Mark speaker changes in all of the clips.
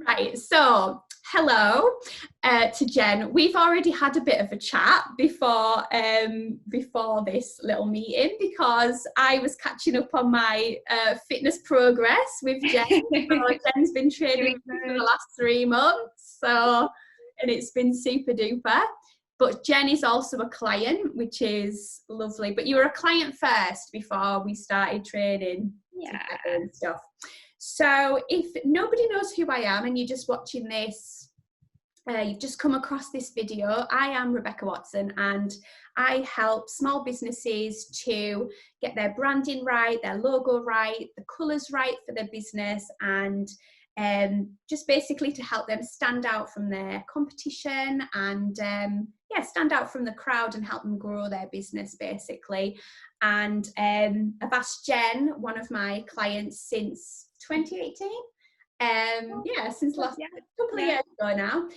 Speaker 1: Right, so hello to Jen. We've already had a bit of a chat before this little meeting because I was catching up on my fitness progress with Jen. So Jen's been training with me for the last 3 months, and it's been super duper. But Jen is also a client, which is lovely. But you were a client first before we started training and stuff. So if nobody knows who I am and you're just watching this, you've just come across this video, I am Rebecca Watson and I help small businesses to get their branding right, their logo right, the colours right for their business, and just basically to help them stand out from their competition and stand out from the crowd and help them grow their business basically. And I've asked Jen, one of my clients, since 2018, since last couple of years ago now,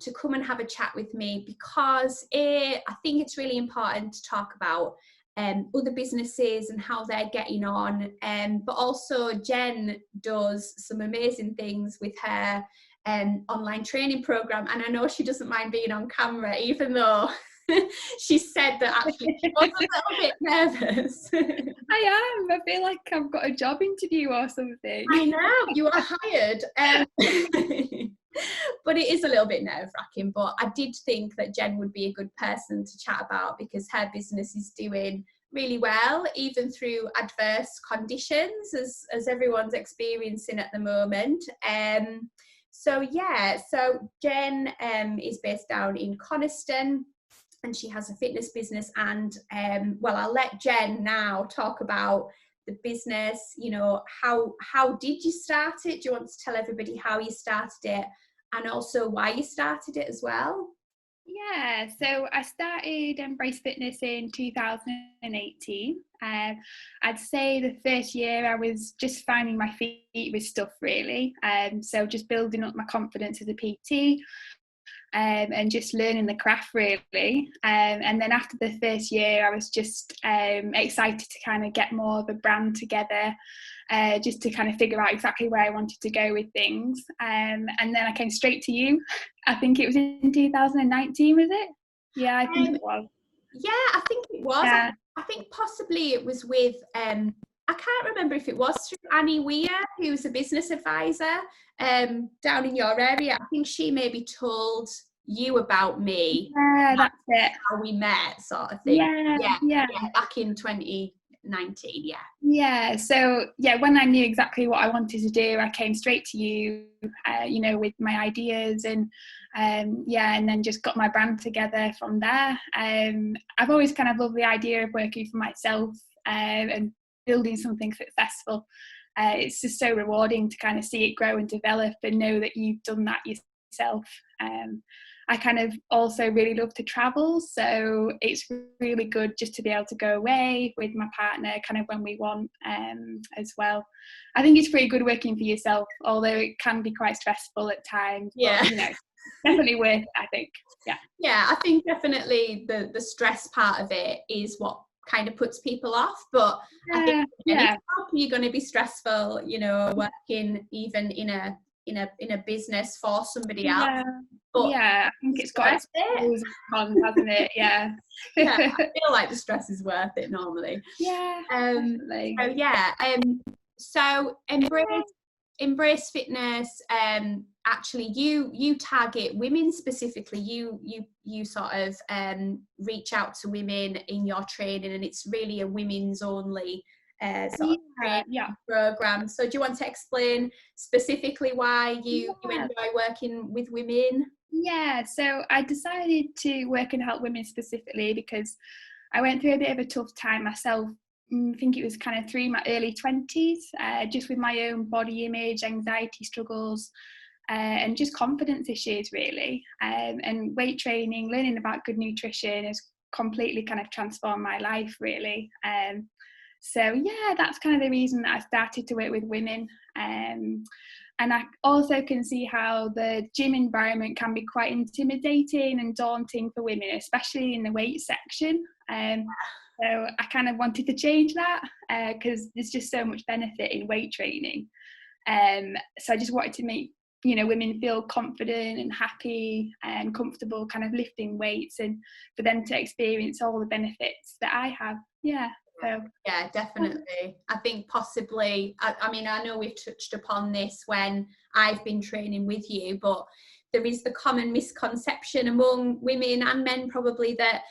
Speaker 1: to come and have a chat with me because I think it's really important to talk about other businesses and how they're getting on, but also Jen does some amazing things with her online training program, and I know she doesn't mind being on camera, even though she said that actually she was a little bit nervous.
Speaker 2: I am. I feel like I've got a job interview or something.
Speaker 1: I know, you are hired. But it is a little bit nerve-wracking, but I did think that Jen would be a good person to chat about because her business is doing really well, even through adverse conditions as everyone's experiencing at the moment. So Jen is based down in Coniston, and she has a fitness business, and I'll let Jen now talk about the business. You know, how did you start it? Do you want to tell everybody how you started it and also why you started it as well?
Speaker 2: Yeah, so I started Embrace Fitness in 2018. I'd say the first year I was just finding my feet with stuff really. So just building up my confidence as a PT. And just learning the craft really, and then after the first year I was just excited to kind of get more of a brand together, just to kind of figure out exactly where I wanted to go with things, and then I came straight to you. I think it was in 2019, was it? Yeah, I think it was.
Speaker 1: Yeah, I think it was.
Speaker 2: Yeah.
Speaker 1: I think possibly it was with I can't remember if it was through Annie Weir, who's a business advisor down in your area. I think she maybe told you about me.
Speaker 2: Yeah, that's it.
Speaker 1: How we met, sort of thing.
Speaker 2: Yeah.
Speaker 1: Back in 2019.
Speaker 2: Yeah. So when I knew exactly what I wanted to do, I came straight to you, with my ideas and then just got my brand together from there. I've always kind of loved the idea of working for myself and building something successful. It's just so rewarding to kind of see it grow and develop and know that you've done that yourself. I kind of also really love to travel, so it's really good just to be able to go away with my partner kind of when we want as well. I think it's pretty good working for yourself, although it can be quite stressful at times.
Speaker 1: Yeah.
Speaker 2: But, definitely worth it, I think.
Speaker 1: Yeah, I think definitely the stress part of it is what kind of puts people off, but I think you're going to be stressful, working even in a business for somebody else. But
Speaker 2: I think it's got its pros and cons, hasn't it? Yeah.
Speaker 1: I feel like the stress is worth it normally.
Speaker 2: Definitely.
Speaker 1: So Embrace Fitness, actually you target women specifically. You sort of reach out to women in your training, and it's really a women's only program. So do you want to explain specifically why you enjoy working with women?
Speaker 2: Yeah, so I decided to work and help women specifically because I went through a bit of a tough time myself. I think it was kind of through my early 20s, just with my own body image, anxiety struggles, and just confidence issues really. And weight training, learning about good nutrition has completely kind of transformed my life really. So that's kind of the reason that I started to work with women. And I also can see how the gym environment can be quite intimidating and daunting for women, especially in the weight section. So I kind of wanted to change that because there's just so much benefit in weight training. So I just wanted to make women feel confident and happy and comfortable kind of lifting weights, and for them to experience all the benefits that I have. So
Speaker 1: yeah, definitely. I think possibly, I mean, I know we've touched upon this when I've been training with you, but there is the common misconception among women and men probably that,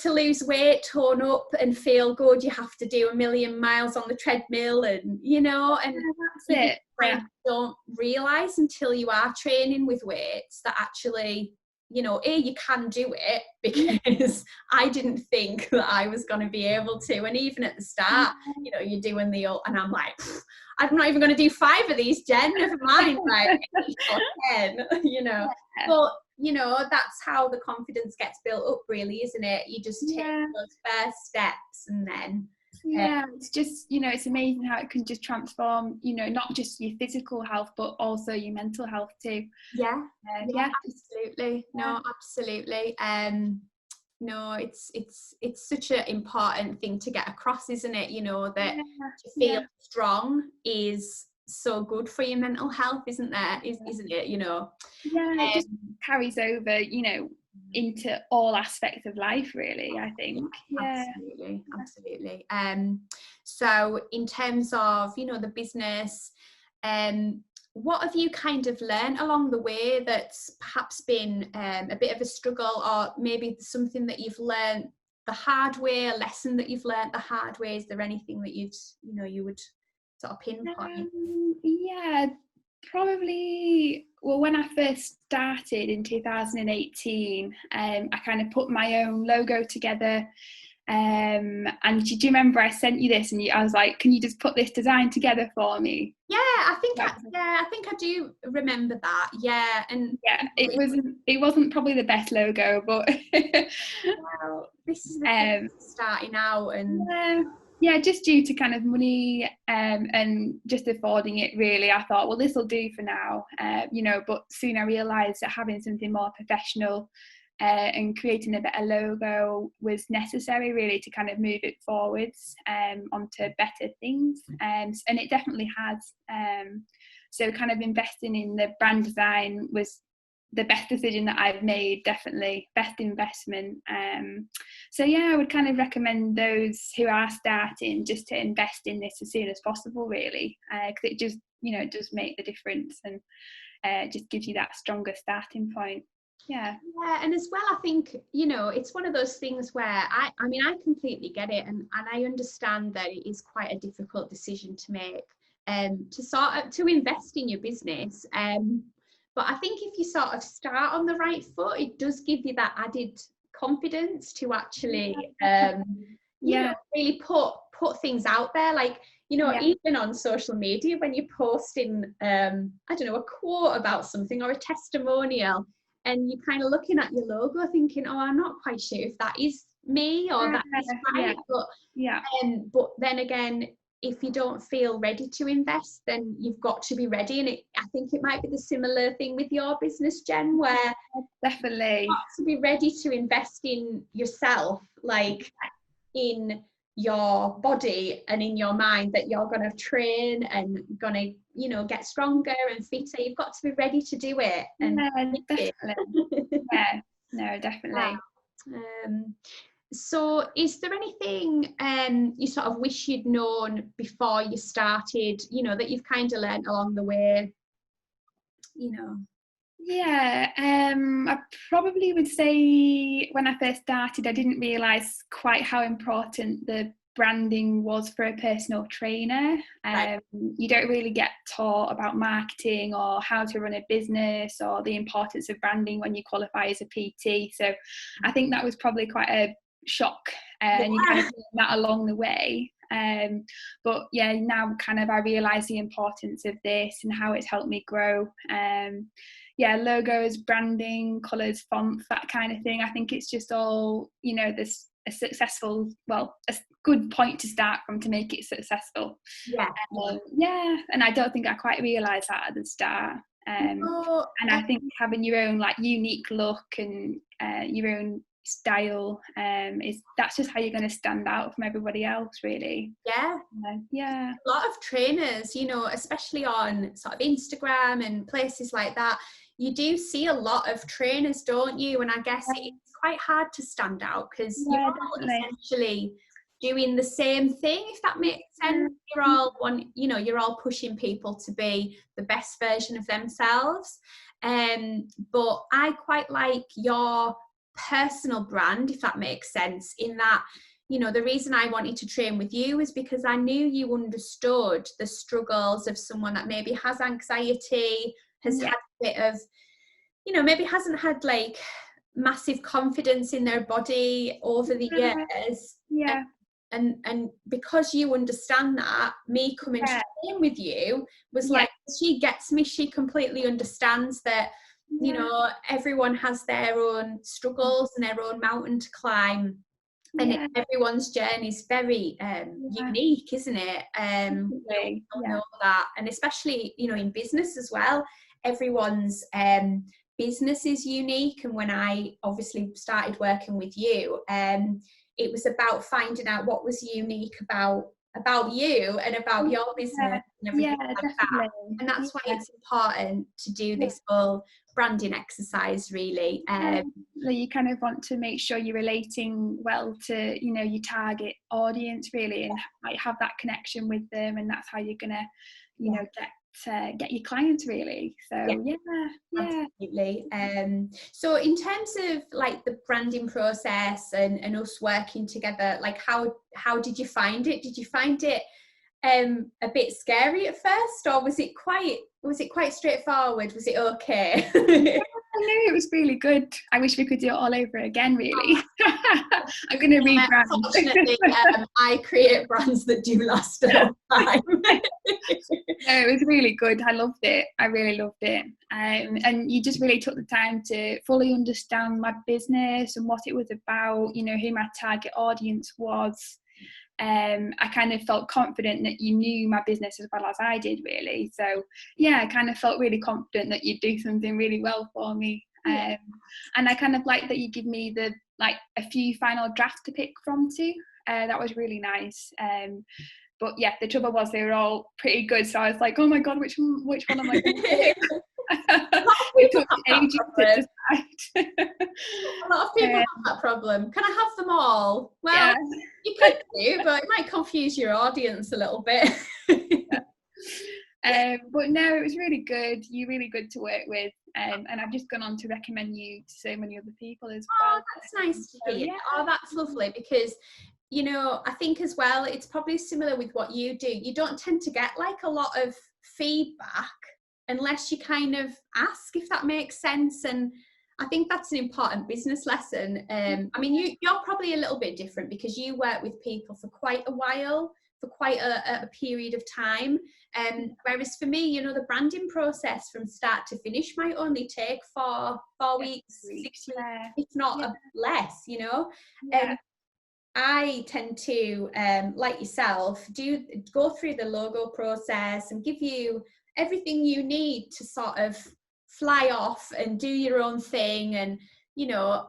Speaker 1: to lose weight, tone up and feel good, you have to do 1,000,000 miles on the treadmill, and and
Speaker 2: that's it.
Speaker 1: You don't realise until you are training with weights that actually, you can do it, because I didn't think that I was going to be able to. And even at the start, you're doing and I'm like, I'm not even going to do 5 of these, Jen, never mind, like 8 or 10, But, that's how the confidence gets built up, really, isn't it? You just take those first steps, and then
Speaker 2: it's just, it's amazing how it can just transform, not just your physical health but also your mental health too.
Speaker 1: Absolutely. No, absolutely. No, it's such an important thing to get across, isn't it? That to feel strong is so good for your mental health, isn't it?
Speaker 2: It just carries over, into all aspects of life, really, I think.
Speaker 1: Absolutely. So in terms of the business, what have you kind of learned along the way that's perhaps been a bit of a struggle, or maybe something that you've learned the hard way, a lesson that you've learned the hard way? Is there anything that you would sort of pinpoint?
Speaker 2: Probably, well, when I first started in 2018, I kind of put my own logo together, and do you remember I sent you this, and I was like, can you just put this design together for me?
Speaker 1: I think I do remember that. And
Speaker 2: it wasn't probably the best logo, but
Speaker 1: well, this is the thing, starting out, and
Speaker 2: just due to kind of money and just affording it, really, I thought, well, this will do for now, but soon I realised that having something more professional and creating a better logo was necessary, really, to kind of move it forwards onto better things, and it definitely has. So kind of investing in the brand design was the best decision that I've made, definitely best investment. So I would kind of recommend those who are starting just to invest in this as soon as possible, really, because it just it does make the difference, and just gives you that stronger starting point.
Speaker 1: And as well, I think it's one of those things where I mean, I completely get it, and I understand that it is quite a difficult decision to make, to invest in your business, but I think if you sort of start on the right foot, it does give you that added confidence to actually really put things out there, like even on social media, when you're posting I don't know, a quote about something or a testimonial, and you're kind of looking at your logo thinking, oh, I'm not quite sure if that is me or that is right, but then again, if you don't feel ready to invest, then you've got to be ready. And I think it might be the similar thing with your business, Jen, where
Speaker 2: definitely
Speaker 1: you've got to be ready to invest in yourself, like in your body and in your mind, that you're going to train and going to get stronger and fitter. You've got to be ready to do it. And
Speaker 2: definitely. Definitely.
Speaker 1: So is there anything you sort of wish you'd known before you started, that you've kind of learned along the way?
Speaker 2: I probably would say when I first started, I didn't realise quite how important the branding was for a personal trainer. You don't really get taught about marketing or how to run a business or the importance of branding when you qualify as a PT. So I think that was probably quite a shock, and you kind of learn that along the way. But now kind of I realise the importance of this and how it's helped me grow. Logos, branding, colours, fonts, that kind of thing. I think it's just all, this a successful, a good point to start from to make it successful. And I don't think I quite realised that at the start. And I think having your own unique look and your own style. That's just how you're going to stand out from everybody else, really.
Speaker 1: Yeah.
Speaker 2: Yeah.
Speaker 1: A lot of trainers, you know, especially on sort of Instagram and places like that, you do see a lot of trainers, don't you? And I guess it's quite hard to stand out because you're all essentially doing the same thing, if that makes sense. You're all you're all pushing people to be the best version of themselves. But I quite like your personal brand, if that makes sense, in that, you know, the reason I wanted to train with you is because I knew you understood the struggles of someone that maybe has anxiety, has had a bit of, you know, maybe hasn't had like massive confidence in their body over the years.
Speaker 2: Yeah.
Speaker 1: And because you understand that, me coming to train with you was like, she gets me, she completely understands that, you know, everyone has their own struggles and their own mountain to climb. And everyone's journey is very unique, isn't it? We all know that. And especially, you know, in business as well, everyone's business is unique. And when I obviously started working with you, it was about finding out what was unique about you and about your business and everything like that. And that's why it's important to do this whole branding exercise, really.
Speaker 2: You kind of want to make sure you're relating well to, you know, your target audience, really, and like have that connection with them, and that's how you're gonna, you know, get your clients, really. So
Speaker 1: absolutely. So in terms of like the branding process and us working together, like how did you find it? Did you find it a bit scary at first, or was it quite straightforward? Was it okay?
Speaker 2: No, it was really good. I wish we could do it all over again, really. I'm going to rebrand.
Speaker 1: Unfortunately, I create brands that do last a long time.
Speaker 2: No, it was really good. I loved it. I really loved it. And you just really took the time to fully understand my business and what it was about, you know, who my target audience was. I kind of felt confident that you knew my business as well as I did, really. So yeah, I kind of felt really confident that you'd do something really well for me. And I kind of like that you give me a few final drafts to pick from too. That was really nice. But yeah, the trouble was they were all pretty good. So I was like, oh my God, which one am I going to do? It took ages to decide.
Speaker 1: A lot of people have that problem. Can I have them all? Well, you could do, but it might confuse your audience a little bit.
Speaker 2: But no, it was really good. You're really good to work with, and I've just gone on to recommend you to so many other people as well.
Speaker 1: Oh, that's nice to hear. Oh, that's lovely, because, you know, I think as well, it's probably similar with what you do. You don't tend to get like a lot of feedback unless you kind of ask, if that makes sense. And I think that's an important business lesson. I mean, you're probably a little bit different because you work with people for quite a while, for quite a period of time. Whereas for me, you know, the branding process from start to finish might only take 4 weeks, 6 weeks, if not less, you know. I tend to, like yourself, go through the logo process and give you everything you need to sort of fly off and do your own thing. And, you know,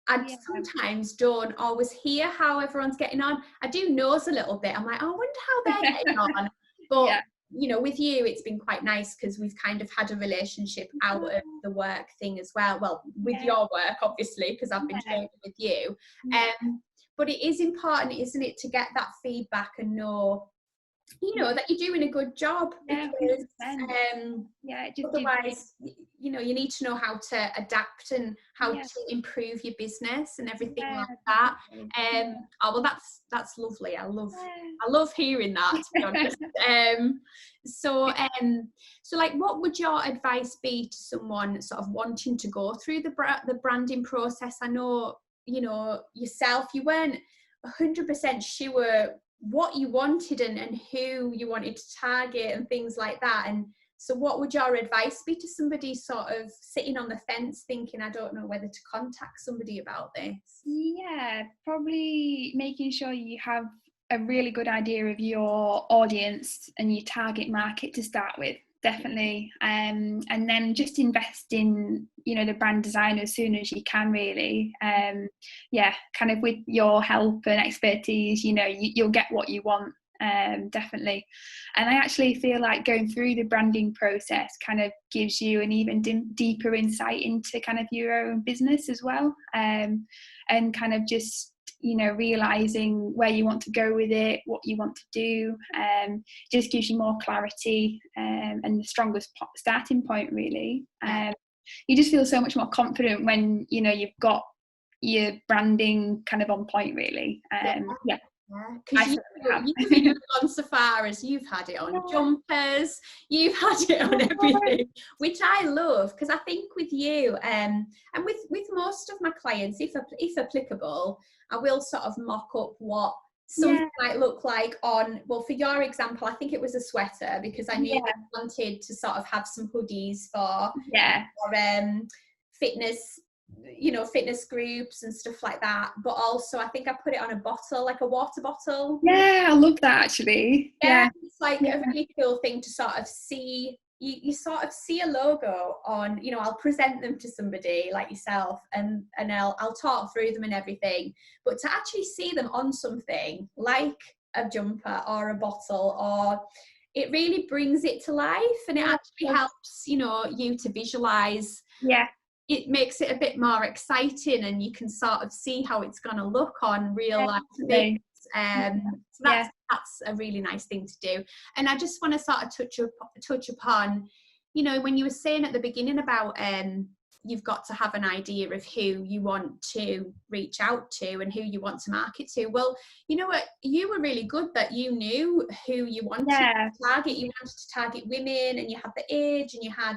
Speaker 1: I sometimes don't always hear how everyone's getting on. I do nose a little bit. I'm like, oh, I wonder how they're getting on. But, you know, with you, it's been quite nice because we've kind of had a relationship out of the work thing as well. Well, with your work, obviously, because I've been training with you. But it is important, isn't it, to get that feedback and know, you know, that you're doing a good job, because otherwise, you know, you need to know how to adapt and how to improve your business and everything like that. Oh, well, that's lovely. I love hearing that, to be honest. So like, what would your advice be to someone sort of wanting to go through the branding process? I know, you know, yourself, you weren't 100% sure what you wanted and who you wanted to target and things like that. And so what would your advice be to somebody sort of sitting on the fence thinking, I don't know whether to contact somebody about this?
Speaker 2: Yeah, probably making sure you have a really good idea of your audience and your target market to start with. definitely. And then just invest in, you know, the brand design as soon as you can, really. Yeah, kind of with your help and expertise, you know, you'll get what you want. Definitely. And I actually feel like going through the branding process kind of gives you an even deeper insight into kind of your own business as well, and kind of just, you know, realizing where you want to go with it, what you want to do, just gives you more clarity, and the strongest starting point, really. You just feel so much more confident when, you know, you've got your branding kind of on point, really. Yeah.
Speaker 1: Because you've even gone so far as you've had it on jumpers, you've had it on everything, which I love, because I think with you, and with most of my clients, if applicable, I will sort of mock up what something might look like on, well, for your example, I think it was a sweater, because I knew you wanted to sort of have some hoodies for fitness, you know, fitness groups and stuff like that, but also I think I put it on a bottle, like a water bottle.
Speaker 2: I love that, actually.
Speaker 1: It's like a really cool thing to sort of see. You sort of see a logo on, you know, I'll present them to somebody like yourself, and I'll talk through them and everything, but to actually see them on something like a jumper or a bottle, or it really brings it to life, and it actually helps, you know, you to visualize. It makes it a bit more exciting, and you can sort of see how it's going to look on real life things. So that's a really nice thing to do. And I just want to sort of touch upon, you know, when you were saying at the beginning about you've got to have an idea of who you want to reach out to and who you want to market to. Well, you know what, you were really good that you knew who you wanted to target. You wanted to target women, and you had the age, and you had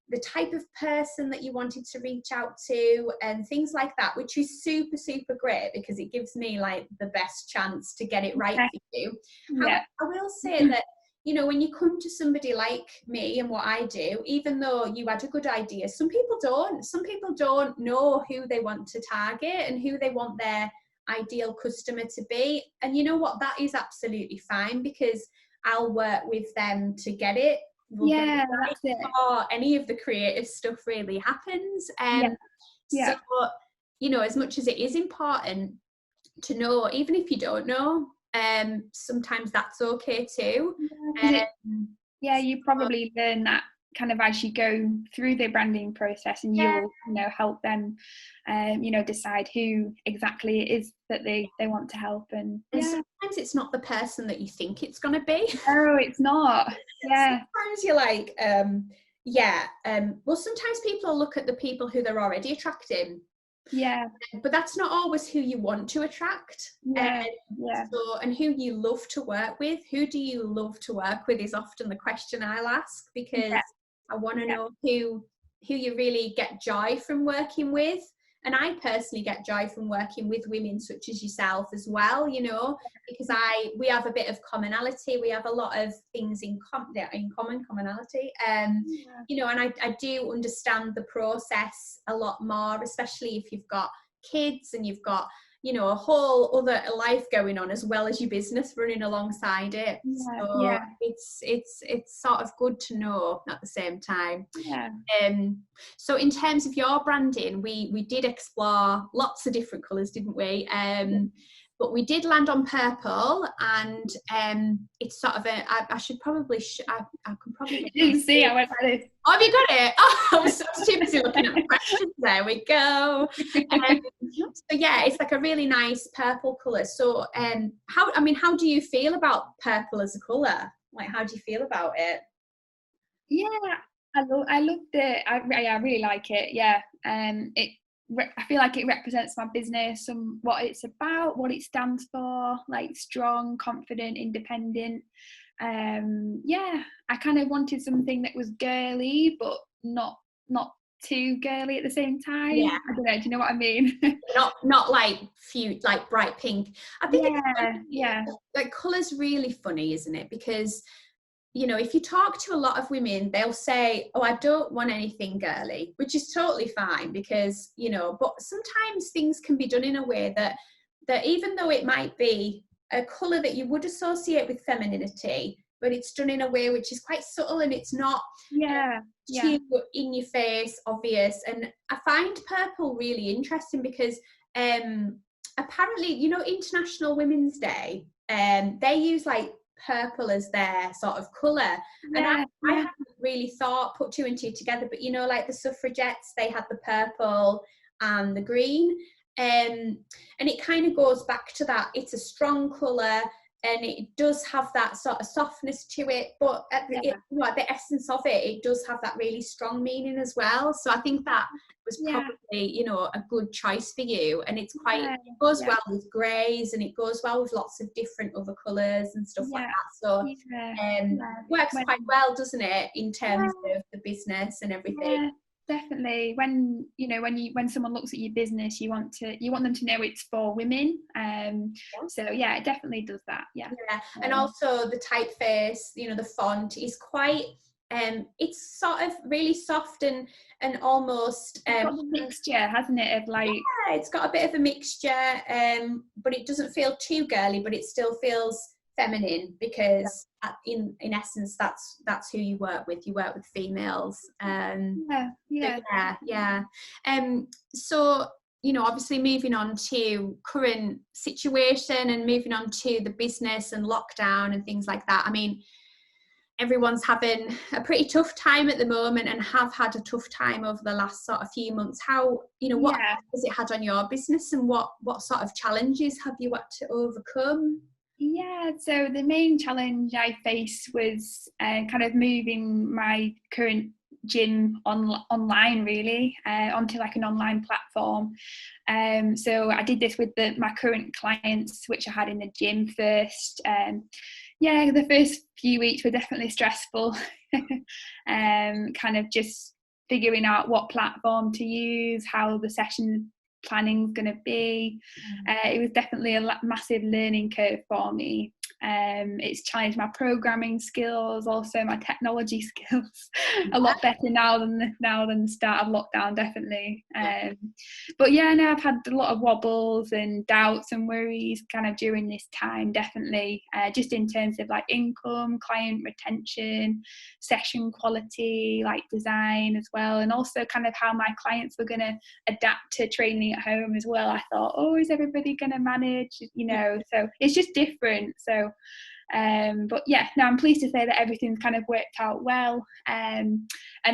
Speaker 1: the type of person that you wanted to reach out to, and things like that, which is super, super great, because it gives me like the best chance to get it right for you. I will say that, you know, when you come to somebody like me and what I do, even though you had a good idea, some people don't know who they want to target and who they want their ideal customer to be. And you know what, that is absolutely fine, because I'll work with them to get it. That's it. Before any of the creative stuff really happens. So, you know, as much as it is important to know, even if you don't know, sometimes that's okay too.
Speaker 2: You probably learn that kind of as you go through the branding process, and you'll, you know, help them you know, decide who exactly it is that they want to help. And
Speaker 1: sometimes it's not the person that you think it's going to be.
Speaker 2: No, it's not.
Speaker 1: Sometimes you're like well, sometimes people look at the people who they're already attracting, but that's not always who you want to attract. So, and who you love to work with, who do you love to work with, is often the question I'll ask, because I want to know who you really get joy from working with. And I personally get joy from working with women such as yourself as well, you know, because we have a bit of commonality. We have a lot of things in commonality. You know, and I do understand the process a lot more, especially if you've got kids and you've got, you know, a whole other life going on as well as your business running alongside it. It's sort of good to know at the same time. So in terms of your branding, we did explore lots of different colours, didn't we? But we did land on purple, and it's sort of I should probably I can probably
Speaker 2: you didn't see I went like this.
Speaker 1: Oh, have you got it? Oh, I was so too busy looking at the questions. There we go. So it's like a really nice purple colour. So how do you feel about purple as a colour? Like, how do you feel about it?
Speaker 2: I loved it. I really like it. I feel like it represents my business and what it's about, what it stands for, like strong, confident, independent. I kind of wanted something that was girly, but not too girly at the same time. I don't know, do you know what I mean?
Speaker 1: not like like bright pink. I think like colour's really funny, isn't it? Because, you know, if you talk to a lot of women, they'll say, oh, I don't want anything girly, which is totally fine, because, you know, but sometimes things can be done in a way that even though it might be a colour that you would associate with femininity, but it's done in a way which is quite subtle, and it's not too in your face, obvious. And I find purple really interesting because apparently, you know, International Women's Day, they use like purple as their sort of colour, and I hadn't really put two and two together, but you know, like the suffragettes, they had the purple and the green, and it kind of goes back to that. It's a strong colour, and it does have that sort of softness to it, but at the essence of it, it does have that really strong meaning as well. So I think that was probably, you know, a good choice for you. And it's quite, it goes well with greys, and it goes well with lots of different other colours and stuff like that. So works quite well, doesn't it, in terms of the business and everything.
Speaker 2: Definitely. When someone looks at your business, you want them to know it's for women. So yeah, it definitely does that.
Speaker 1: And also the typeface, you know, the font is quite it's sort of really soft and almost
Speaker 2: it's got a mixture, hasn't it, of like,
Speaker 1: it's got a bit of a mixture, but it doesn't feel too girly, but it still feels feminine, because in essence that's who you work with. You work with females. So, you know, obviously moving on to current situation and moving on to the business and lockdown and things like that, I mean, everyone's having a pretty tough time at the moment, and have had a tough time over the last sort of few months. How, you know, what has it had on your business, and what sort of challenges have you had to overcome?
Speaker 2: So the main challenge I faced was kind of moving my current gym online, really, onto like an online platform. So I did this with my current clients, which I had in the gym first. The first few weeks were definitely stressful. Kind of just figuring out what platform to use, how the session planning is going to be. It was definitely a massive learning curve for me. It's challenged my programming skills, also my technology skills, a lot better now than the start of lockdown, definitely. But I've had a lot of wobbles and doubts and worries kind of during this time, definitely, just in terms of like income, client retention, session quality, like design as well, and also kind of how my clients were going to adapt to training at home as well. I thought, is everybody going to manage, you know? So it's just different. So but I'm pleased to say that everything's kind of worked out well, and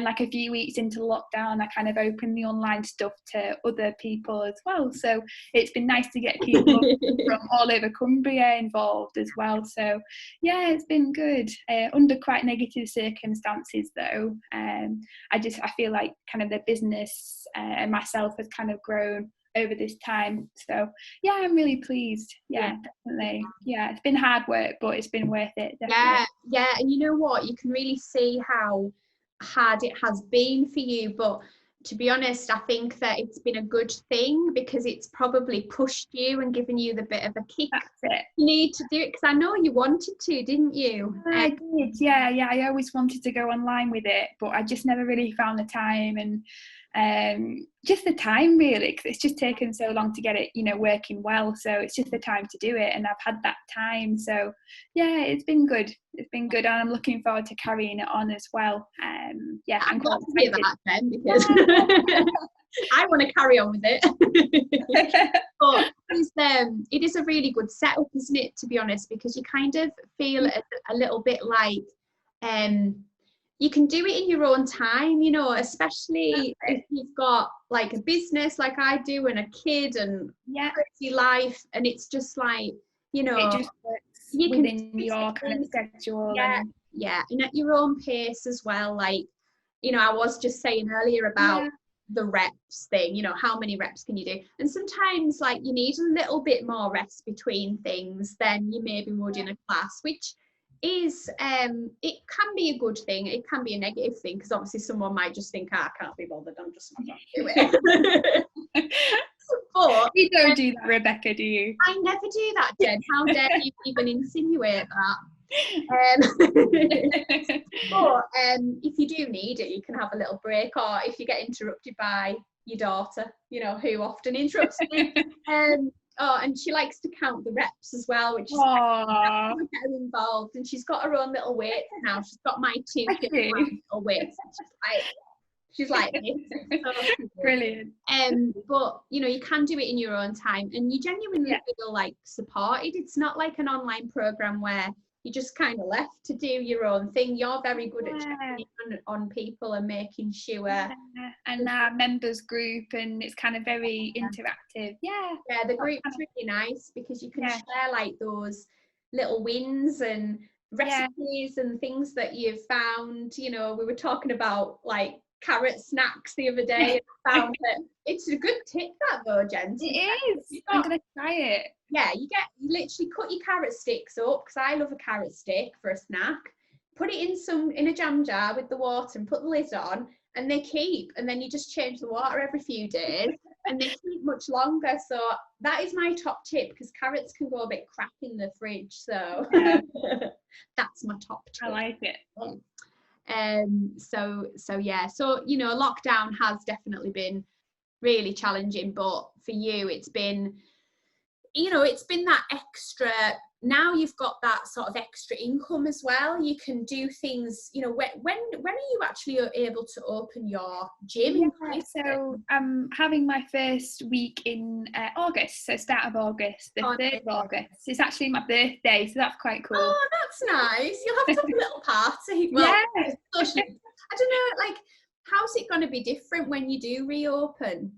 Speaker 2: like a few weeks into lockdown, I kind of opened the online stuff to other people as well, so it's been nice to get people from all over Cumbria involved as well. So it's been good, under quite negative circumstances though. I feel like kind of the business and myself has kind of grown over this time. So I'm really pleased. Definitely. It's been hard work, but it's been worth it, definitely.
Speaker 1: And you know what, you can really see how hard it has been for you, but to be honest, I think that it's been a good thing, because it's probably pushed you and given you the bit of a kick.
Speaker 2: That's it.
Speaker 1: You need to do it, because I know you wanted to, didn't you?
Speaker 2: I did. I always wanted to go online with it, but I just never really found the time, and just the time really, because it's just taken so long to get it, you know, working well. So it's just the time to do it, and I've had that time. So it's been good. It's been good, and I'm looking forward to carrying it on as well. I'm
Speaker 1: glad to hear that then, because I want to carry on with it. But it is a really good setup, isn't it, to be honest, because you kind of feel a little bit like you can do it in your own time, you know, especially if you've got like a business like I do, and a kid, and crazy life, and it's just like, you know,
Speaker 2: it just works within your kind of schedule.
Speaker 1: And at your own pace as well. Like, you know, I was just saying earlier about the reps thing, you know, how many reps can you do? And sometimes like you need a little bit more rest between things than you maybe would in a class, which is it can be a good thing, it can be a negative thing, because obviously someone might just think, I can't be bothered, I'm just not going to do it. But
Speaker 2: you don't do that, Rebecca, do you?
Speaker 1: I never do that, Jen. How dare you even insinuate that? But if you do need it, you can have a little break, or if you get interrupted by your daughter, you know, who often interrupts me, Oh, and she likes to count the reps as well, which is
Speaker 2: Aww.
Speaker 1: get her involved. And she's got her own little weights now. She's got my 2 little weights. She's like this. So
Speaker 2: Brilliant.
Speaker 1: but you know, you can do it in your own time, and you genuinely feel like supported. It's not like an online program where you just kind of left to do your own thing. You're very good at checking in on people and making sure.
Speaker 2: And our members group, and it's kind of very interactive. Yeah,
Speaker 1: the group's really nice because you can share like those little wins and recipes and things that you've found. You know, we were talking about like carrot snacks the other day, and I found that it's a good tip, that though, Jen.
Speaker 2: It is. I'm gonna try it.
Speaker 1: Yeah, you literally cut your carrot sticks up, because I love a carrot stick for a snack. Put it in a jam jar with the water and put the lid on, and they keep. And then you just change the water every few days, and they keep much longer. So that is my top tip, because carrots can go a bit crap in the fridge. So that's my top tip.
Speaker 2: I like it.
Speaker 1: So you know, lockdown has definitely been really challenging, but for you it's been, you know, it's been that extra. Now you've got that sort of extra income as well. You can do things, you know. When are you actually able to open your gym?
Speaker 2: So I'm having my first week in August, so start of August, the 3rd of August. It's actually my birthday, so that's quite cool.
Speaker 1: Oh, that's nice. You'll have to have a little party. Well, I don't know, like, how's it going to be different when you do reopen?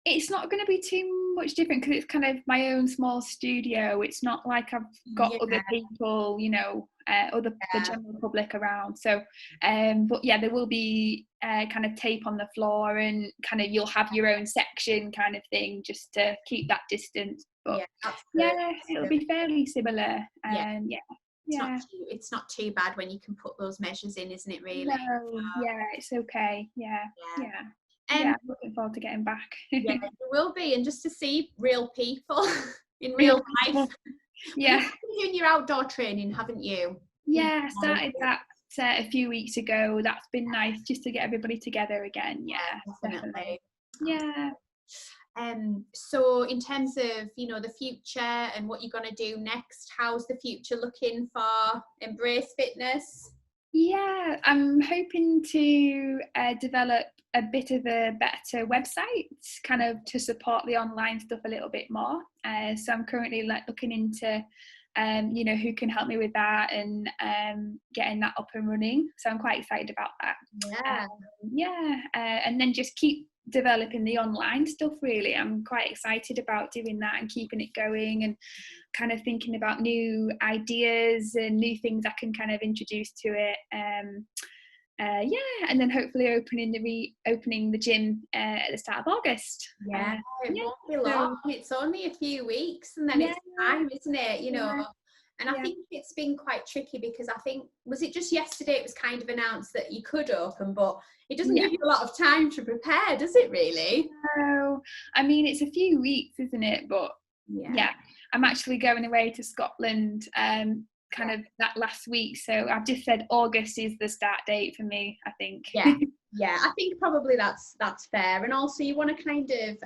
Speaker 2: It's not going to be too much different, because it's kind of my own small studio. It's not like I've got other people, you know, the general public around. So but yeah, there will be kind of tape on the floor, and kind of you'll have your own section kind of thing, just to keep that distance. But it'll be fairly similar.
Speaker 1: It's not too bad when you can put those measures in, isn't it, really?
Speaker 2: No, it's okay. I'm looking forward to getting back.
Speaker 1: Yeah, it will be, and just to see real people in real life.
Speaker 2: Yeah.
Speaker 1: You've been doing your outdoor training, haven't you?
Speaker 2: Yeah, I started that a few weeks ago. That's been nice, just to get everybody together again. Yeah,
Speaker 1: definitely.
Speaker 2: Yeah.
Speaker 1: So in terms of, you know, the future and what you're going to do next, how's the future looking for Embrace Fitness?
Speaker 2: Yeah, I'm hoping to develop a bit of a better website, kind of to support the online stuff a little bit more. So I'm currently looking into, you know, who can help me with that, and getting that up and running. So I'm quite excited about that. And then just keep developing the online stuff, really. I'm quite excited about doing that and keeping it going, and kind of thinking about new ideas and new things I can kind of introduce to it. And then hopefully opening the gym at the start of August.
Speaker 1: It won't be long. It's only a few weeks, and then it's time, isn't it? You know. And I think it's been quite tricky, because I think, was it just yesterday it was kind of announced that you could open, but it doesn't give you a lot of time to prepare, does it really?
Speaker 2: No, I mean, it's a few weeks, isn't it? But I'm actually going away to Scotland kind of that last week, so I've just said August is the start date for me, I think.
Speaker 1: I think probably that's fair. And also you want to kind of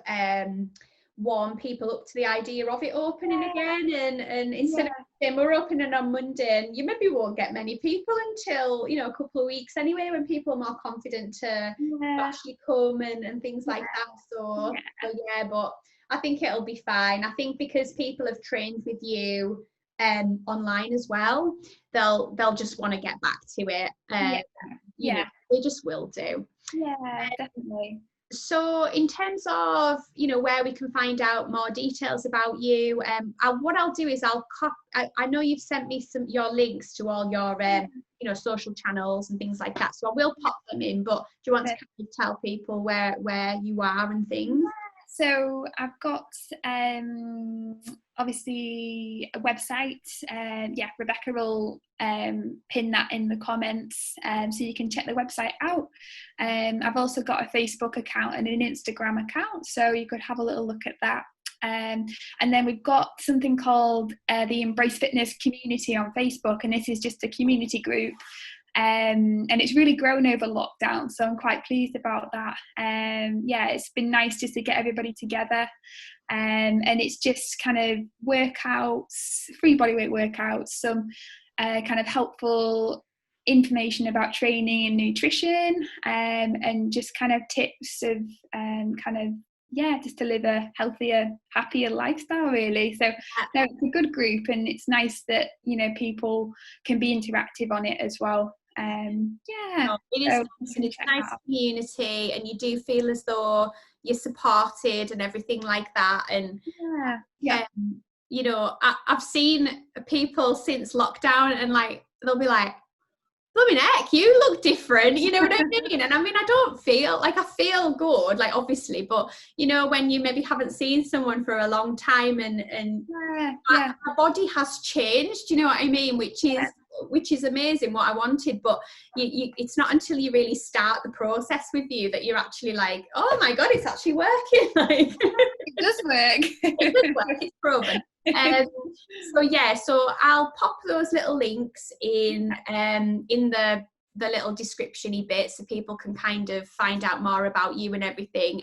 Speaker 1: warm people up to the idea of it opening again, and instead of saying we're opening on Monday, and you maybe won't get many people until, you know, a couple of weeks anyway, when people are more confident to actually come and things like that. But I think it'll be fine. I think because people have trained with you online as well, they'll just want to get back to it. You know, they just will do.
Speaker 2: Definitely.
Speaker 1: So in terms of, you know, where we can find out more details about you, what I'll do is I know you've sent me your links to all your you know, social channels and things like that, so I will pop them in, but do you want to kind of tell people where you are and things?
Speaker 2: So I've got obviously a website. Rebecca will pin that in the comments, so you can check the website out. I've also got a Facebook account and an Instagram account, so you could have a little look at that. And then we've got something called the Embrace Fitness community on Facebook, and this is just a community group and it's really grown over lockdown, so I'm quite pleased about that. Yeah, it's been nice just to get everybody together, and it's just kind of workouts, free bodyweight workouts, some kind of helpful information about training and nutrition, and just kind of tips of kind of, yeah, just to live a healthier, happier lifestyle, really. So no, it's a good group, and it's nice that, you know, people can be interactive on it as well. Yeah,
Speaker 1: no, it is nice, and it's a nice community, and you do feel as though you're supported and everything like that. And
Speaker 2: yeah.
Speaker 1: you know, I've seen people since lockdown, and like they'll be like, blooming heck, you look different, you know what I mean? And I mean, I don't feel like, I feel good, like, obviously, but you know, when you maybe haven't seen someone for a long time, and my body has changed, you know what I mean, which is amazing, what I wanted. But it's not until you really start the process with you that you're actually like, oh my god, it's actually working. Like,
Speaker 2: it does work.
Speaker 1: It does work, it's proven. So I'll pop those little links in the little description-y bit, so people can kind of find out more about you and everything.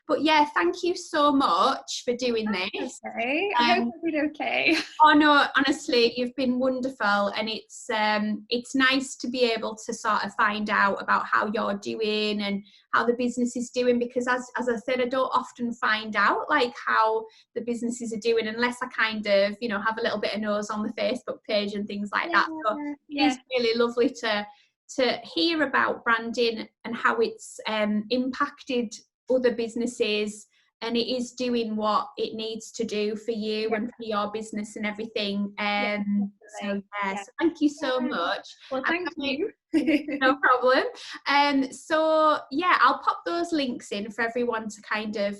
Speaker 1: But yeah, thank you so much for doing this.
Speaker 2: Okay. I hope I did okay.
Speaker 1: Oh no, honestly, you've been wonderful, and it's nice to be able to sort of find out about how you're doing and how the business is doing, because as I said, I don't often find out like how the businesses are doing unless I kind of, you know, have a little bit of nose on the Facebook page and things like that. So it's really lovely to hear about branding and how it's impacted other businesses, and it is doing what it needs to do for you and for your business and everything. So thank you so much.
Speaker 2: Well, thank you.
Speaker 1: No problem. So yeah, I'll pop those links in for everyone to kind of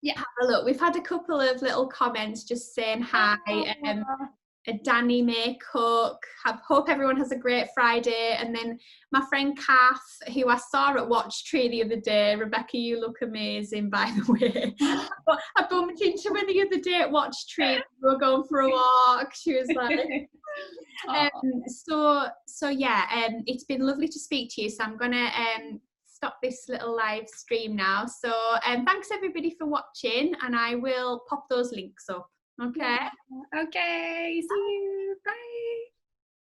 Speaker 1: have a look. We've had a couple of little comments just saying hi. Danny may cook. I hope everyone has a great Friday. And then my friend Kath, who I saw at Watch Tree the other day, Rebecca, you look amazing, by the way. I bumped into her the other day at Watch Tree. We were going for a walk. She was like, it's been lovely to speak to you. So I'm gonna stop this little live stream now. So thanks everybody for watching, and I will pop those links up. Okay.
Speaker 2: Okay. See you. Bye.